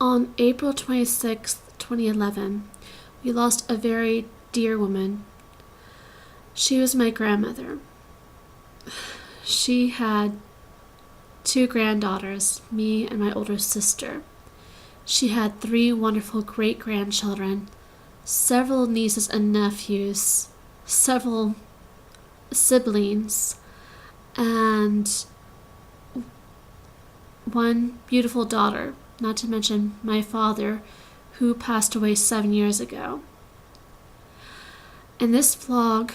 On April 26th, 2011, we lost a very dear woman. She was my grandmother. She had two granddaughters, me and my older sister. She had three wonderful great-grandchildren, several nieces and nephews, several siblings, and one beautiful daughter, not to mention my father, who passed away 7 years ago. In this vlog,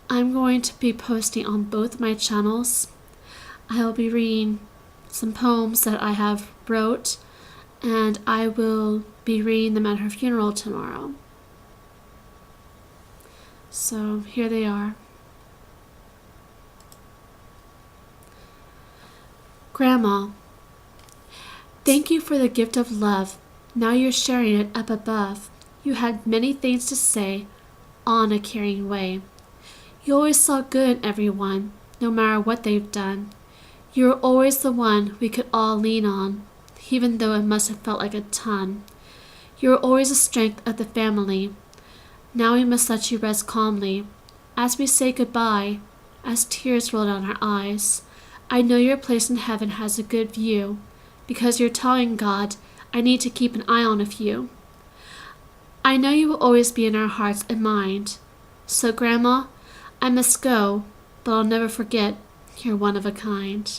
I'm going to be posting on both my channels. I'll be reading some poems that I have wrote, and I will be reading them at her funeral tomorrow. So here they are. Grandma, thank you for the gift of love. Now you're sharing it up above. You had many things to say, all in a caring way. You always saw good in everyone, no matter what they've done. You were always the one we could all lean on, even though it must have felt like a ton. You were always the strength of the family. Now we must let you rest calmly. As we say goodbye, as tears roll down our eyes, I know your place in heaven has a good view, because you're telling God, I need to keep an eye on a few. I know you will always be in our hearts and mind. So, Grandma, I must go, but I'll never forget you're one of a kind.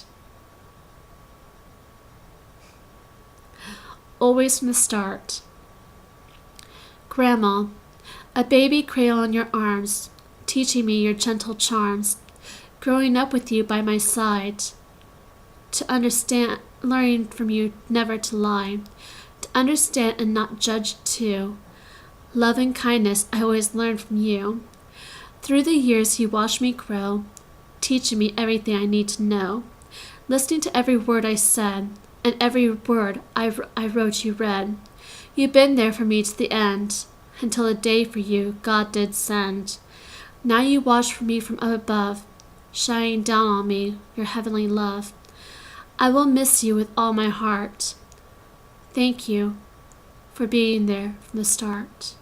Always from the start. Grandma, a baby cradle in your arms, teaching me your gentle charms, growing up with you by my side, to understand, learning from you never to lie, to understand and not judge too. Love and kindness I always learned from you. Through the years you watched me grow, teaching me everything I need to know, listening to every word I said, and every word I wrote you read. You've been there for me to the end, until the day for you God did send. Now you watch for me from up above, shining down on me your heavenly love. I will miss you with all my heart. Thank you for being there from the start.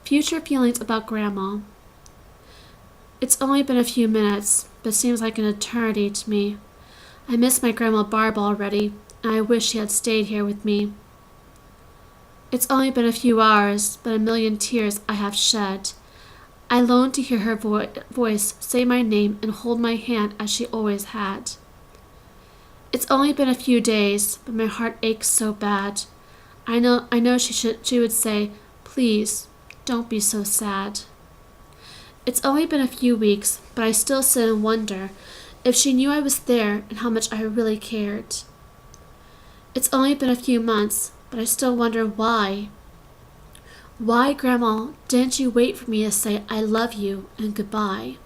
Future feelings about Grandma. It's only been a few minutes, but seems like an eternity to me. I miss my Grandma Barb already, and I wish she had stayed here with me. It's only been a few hours, but a million tears I have shed. I long to hear her voice say my name and hold my hand as she always had. It's only been a few days, but my heart aches so bad. I know she would say, please, don't be so sad. It's only been a few weeks, but I still sit and wonder if she knew I was there and how much I really cared. It's only been a few months, but I still wonder why. Why, Grandma, didn't you wait for me to say I love you and goodbye?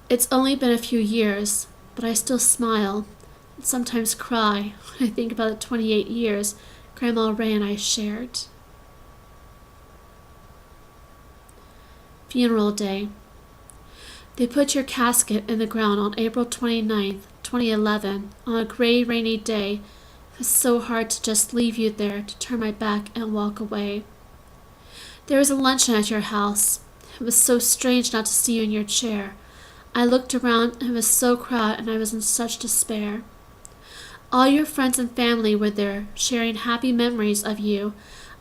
It's only been a few years, but I still smile and sometimes cry when I think about the 28 years Grandma Ray and I shared. Funeral Day. They put your casket in the ground on April 29th, 2011, on a gray, rainy day. It was so hard to just leave you there, to turn my back and walk away. There was a luncheon at your house. It was so strange not to see you in your chair. I looked around and it was so crowded and I was in such despair. All your friends and family were there, sharing happy memories of you.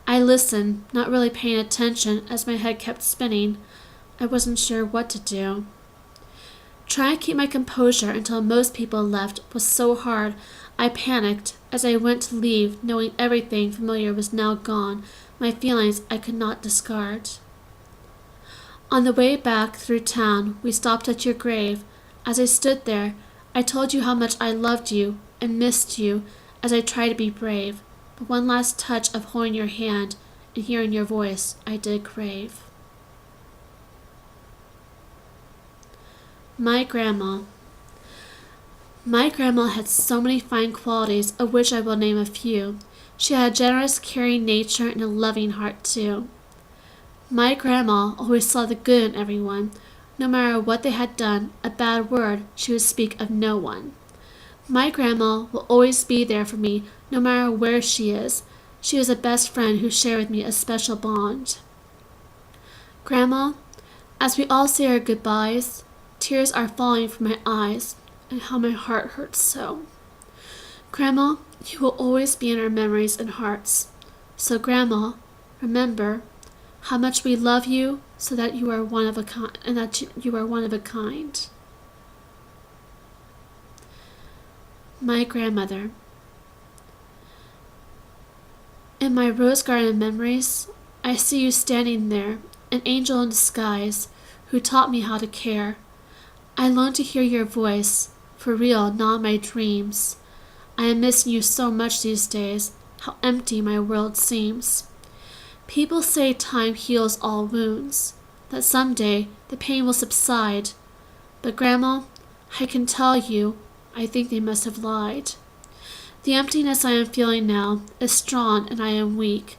I listened, not really paying attention as my head kept spinning. I wasn't sure what to do. Trying to keep my composure until most people left was so hard. I panicked as I went to leave, knowing everything familiar was now gone, my feelings I could not discard. On the way back through town, we stopped at your grave. As I stood there, I told you how much I loved you and missed you as I tried to be brave. But one last touch of holding your hand and hearing your voice I did crave. My grandma. My grandma had so many fine qualities, of which I will name a few. She had a generous, caring nature and a loving heart too. My grandma always saw the good in everyone. No matter what they had done, a bad word she would speak of no one. My grandma will always be there for me, no matter where she is. She was a best friend who shared with me a special bond. Grandma, as we all say our goodbyes, tears are falling from my eyes, and how my heart hurts so. Grandma, you will always be in our memories and hearts. So, Grandma, remember how much we love you, so that you are one of a kind, and that you are one of a kind. My grandmother. In my rose garden memories, I see you standing there, an angel in disguise, who taught me how to care. I long to hear your voice, for real, not my dreams. I am missing you so much these days, how empty my world seems. People say time heals all wounds, that someday the pain will subside. But Grandma, I can tell you, I think they must have lied. The emptiness I am feeling now is strong and I am weak.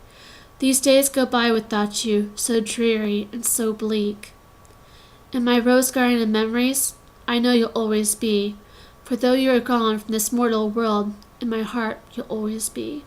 These days go by without you, so dreary and so bleak. In my rose garden of memories, I know you'll always be, for though you are gone from this mortal world, in my heart you'll always be.